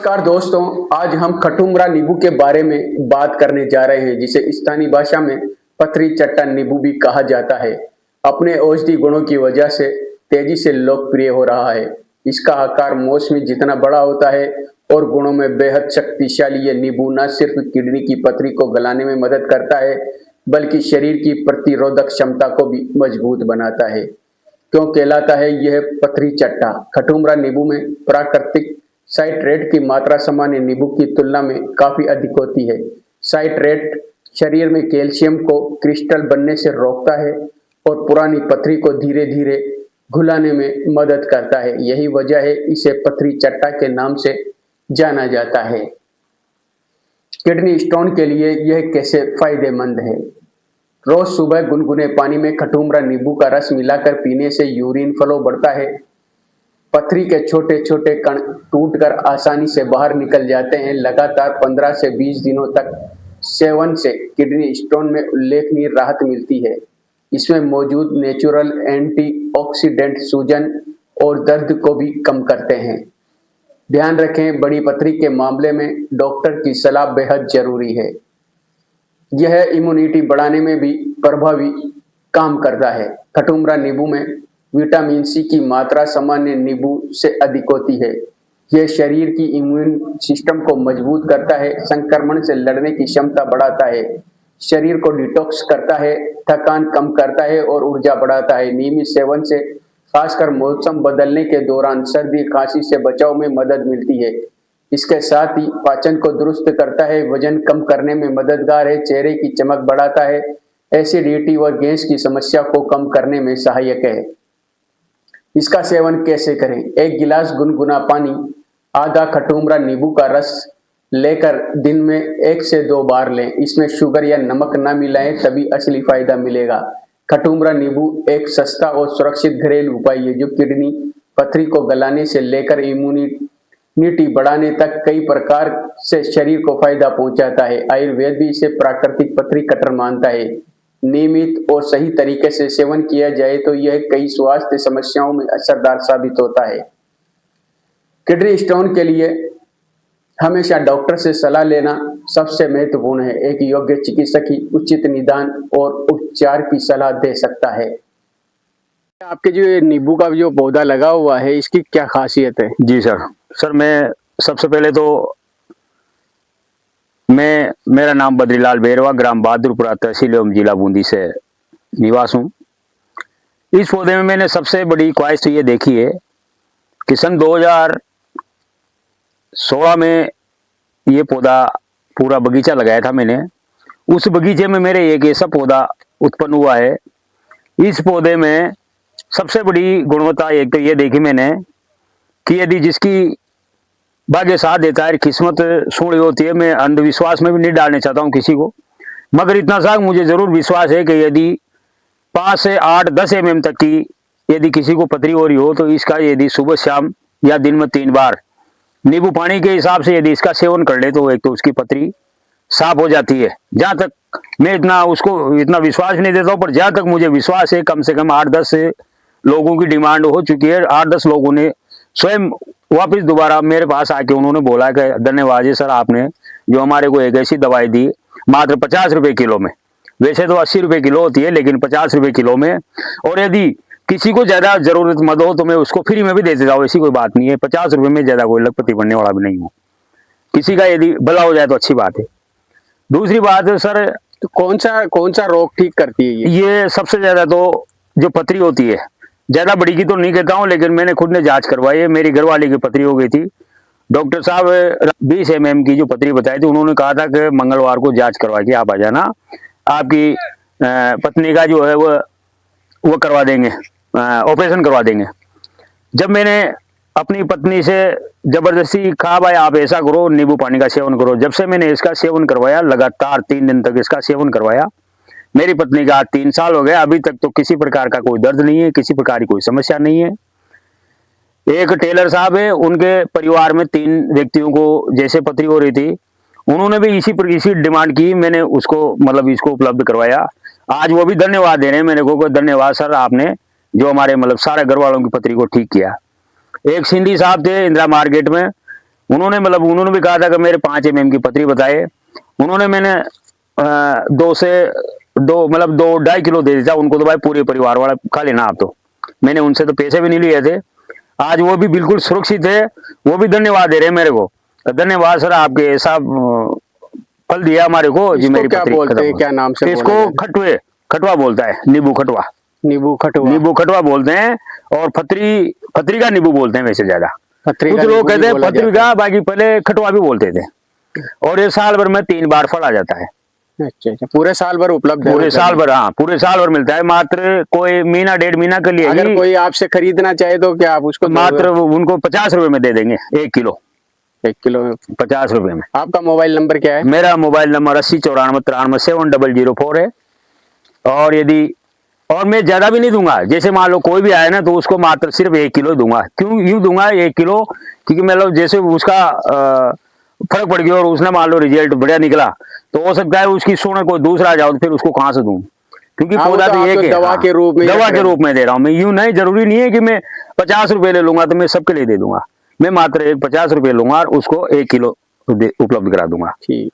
नमस्कार दोस्तों, आज हम खटुमरा नींबू के बारे में बात करने जा रहे हैं, जिसे स्थानीय भाषा में पथरी चट्टा नींबू भी कहा जाता है। अपने औषधि गुणों की वजह से तेजी से लोकप्रिय हो रहा है। इसका आकार मौसमी जितना बड़ा होता है और गुणों में बेहद शक्तिशाली ये नींबू न सिर्फ किडनी की पथरी को गलाने में मदद करता है, बल्कि शरीर की प्रतिरोधक क्षमता को भी मजबूत बनाता है। क्यों कहलाता है यह पथरी चट्टा? खटुमरा नींबू में प्राकृतिक साइट्रेट की मात्रा सामान्य नींबू की तुलना में काफी अधिक होती है। साइट्रेट शरीर में कैल्शियम को क्रिस्टल बनने से रोकता है और पुरानी पथरी को धीरे धीरे घुलाने में मदद करता है। यही वजह है इसे पथरी चट्टा के नाम से जाना जाता है। किडनी स्टोन के लिए यह कैसे फायदेमंद है? रोज सुबह गुनगुने पानी में खटुमरा नींबू का रस मिलाकर पीने से यूरिन फ्लो बढ़ता है। पथरी के छोटे छोटे कण टूटकर आसानी से बाहर निकल जाते हैं। लगातार 15 से 20 दिनों तक सेवन से किडनी स्टोन में उल्लेखनीय राहत मिलती है। इसमें मौजूद नेचुरल एंटीऑक्सीडेंट सूजन और दर्द को भी कम करते हैं। ध्यान रखें, बड़ी पथरी के मामले में डॉक्टर की सलाह बेहद जरूरी है। यह इम्यूनिटी बढ़ाने में भी प्रभावी काम करता है। खटुमरा नींबू में विटामिन सी की मात्रा सामान्य नींबू से अधिक होती है। यह शरीर की इम्यून सिस्टम को मजबूत करता है, संक्रमण से लड़ने की क्षमता बढ़ाता है, शरीर को डिटॉक्स करता है, थकान कम करता है और ऊर्जा बढ़ाता है। नियमित सेवन से खासकर मौसम बदलने के दौरान सर्दी खांसी से बचाव में मदद मिलती है। इसके साथ ही पाचन को दुरुस्त करता है, वजन कम करने में मददगार है, चेहरे की चमक बढ़ाता है, एसिडिटी व गैस की समस्या को कम करने में सहायक है। इसका सेवन कैसे करें? एक गिलास गुनगुना पानी, आधा खटुमरा नींबू का रस लेकर दिन में 1 से 2 बार लें। इसमें शुगर या नमक न मिलाएं, तभी असली फायदा मिलेगा। खटुमरा नींबू एक सस्ता और सुरक्षित घरेलू उपाय है जो किडनी पथरी को गलाने से लेकर इम्यूनिटी बढ़ाने तक कई प्रकार से शरीर को फायदा पहुंचाता है। आयुर्वेद भी इसे प्राकृतिक पथरी कटर मानता है। नियमित और सही तरीके से सेवन किया जाए तो यह कई स्वास्थ्य समस्याओं में असरदार साबित होता है। किडनी स्टोन के लिए हमेशा डॉक्टर से सलाह लेना सबसे महत्वपूर्ण है। एक योग्य चिकित्सक ही उचित निदान और उपचार की सलाह दे सकता है। आपके जो ये नींबू का जो पौधा लगा हुआ है, इसकी क्या खासियत है? जी सर मैं सबसे पहले तो मेरा नाम बद्रीलाल बेरवा, ग्राम बहादुरपुरा, तहसील एवं जिला बूंदी से निवास हूँ। इस पौधे में मैंने सबसे बड़ी ख्वाहिश तो ये देखी है कि सन 2016 में ये पौधा पूरा बगीचा लगाया था मैंने। उस बगीचे में मेरे एक ऐसा पौधा उत्पन्न हुआ है। इस पौधे में सबसे बड़ी गुणवत्ता एक तो ये देखी मैंने कि यदि जिसकी भाग्य साथ देता है, किस्मत सोनी होती है। मैं अंधविश्वास में भी नहीं डालने चाहता हूँ किसी को, मगर इतना सा मुझे जरूर विश्वास है कि यदि 5 से 8 10 mm तक की यदि किसी को पथरी हो रही हो तो इसका यदि सुबह शाम या दिन में 3 बार नींबू पानी के हिसाब से यदि इसका सेवन कर ले तो एक तो उसकी पथरी साफ हो जाती है। जहाँ तक मैं इतना विश्वास नहीं देता हूँ, पर जहाँ तक मुझे विश्वास है, कम से कम 8-10 लोगों की डिमांड हो चुकी है। 8-10 लोगों ने स्वयं वापस दोबारा मेरे पास आके उन्होंने बोला कि धन्यवाद जी सर, आपने जो हमारे को एक ऐसी दवाई दी मात्र 50 रुपए किलो में। वैसे तो 80 रुपए किलो होती है, लेकिन 50 रुपए किलो में, और यदि किसी को ज्यादा जरूरतमंद हो तो मैं उसको फ्री में भी दे देता हूँ, ऐसी कोई बात नहीं है। 50 रुपए में ज्यादा कोई लखपति बनने वाला भी नहीं हूँ। किसी का यदि भला हो जाए तो अच्छी बात है। दूसरी बात सर, तो कौन सा रोग ठीक करती है ये सबसे ज्यादा तो जो पथरी होती है, ज्यादा बड़ी की तो नहीं कहता हूँ, लेकिन मैंने खुद ने जांच करवाई है। मेरी घरवाली की पथरी हो गई थी। डॉक्टर साहब 20 mm की जो पथरी बताई थी, उन्होंने कहा था कि मंगलवार को जांच करवा के आप आ जाना, आपकी पत्नी का जो है वो करवा देंगे, ऑपरेशन करवा देंगे। जब मैंने अपनी पत्नी से जबरदस्ती कहा भाई आप ऐसा करो, नींबू पानी का सेवन करो, जब से मैंने इसका सेवन करवाया, लगातार 3 दिन तक इसका सेवन करवाया, मेरी पत्नी का 3 साल हो गए, अभी तक तो किसी प्रकार का कोई दर्द नहीं है, किसी प्रकार की कोई समस्या नहीं है। एक टेलर साहब है, उनके परिवार में 3 व्यक्तियों को जैसे पथरी हो रही थी, उन्होंने भी इसी डिमांड की, मैंने उसको मतलब इसको उपलब्ध करवाया। आज वो भी धन्यवाद दे रहे हैं मेरे को, धन्यवाद सर, आपने जो हमारे मतलब सारे घर वालों की पथरी को ठीक किया। एक सिंधी साहब थे इंदिरा मार्केट में, उन्होंने भी कहा था कि मेरे 5 mm की पतरी बताए। उन्होंने मैंने 2.5 किलो दे दिया उनको, तो भाई पूरे परिवार वाला खा लेना आप। तो मैंने उनसे तो पैसे भी नहीं लिए थे। आज वो भी बिल्कुल सुरक्षित है, वो भी धन्यवाद दे रहे हैं मेरे को। धन्यवाद सर, आपके ऐसा फल दिया हमारे को जी। इसको मेरी क्या पतरी बोलते खत्म हैं, हो क्या नाम से गई। इसको बोला खटवा बोलता है, नींबू खटवा। नींबू खटवा, नींबू खटवा बोलते हैं, और पतरी का नींबू बोलते हैं वैसे ज्यादा। पतरी कुछ का लोग नींबू कहते भी हैं बोला पतरी जाता का, बाकी पहले खटवा भी बोलते थे। और ये साल भर में 3 बार फल आ जाता है। है। अच्छा अच्छा, पूरे साल भर उपलब्ध है पूरे मतलब साल भर, हाँ पूरे साल भर मिलता है। मात्र कोई महीना 1.5 महीना के लिए अगर ही, कोई आपसे खरीदना चाहे तो क्या आप उसको मात्र उनको 50 रुपए में दे देंगे 1 किलो। 1 किलो में? 50 रुपए में। आपका मोबाइल नंबर क्या है? मेरा मोबाइल नंबर 809493 7004 है। और मैं ज्यादा भी नहीं दूंगा। जैसे मान लो कोई भी आए ना, तो उसको मात्र सिर्फ 1 किलो दूंगा। क्यों यूं दूंगा 1 किलो? क्योंकि मतलब जैसे उसका फर्क पड़ गया और उसने मान लो रिजल्ट बढ़िया निकला, तो हो सकता है उसकी सुने कोई दूसरा आ जाओ, तो फिर उसको कहां से दूं? क्योंकि हाँ, वो पौधा तो तो आप एक तो है, दवा के रूप में दवा रख के रहे रूप में दे रहा हूँ मैं। यूं नहीं, जरूरी नहीं है कि मैं 50 रुपए ले लूंगा तो मैं सबके लिए दे दूंगा। मैं मात्र 50 रुपए लूंगा और उसको 1 किलो उपलब्ध करा दूंगा। ठीक।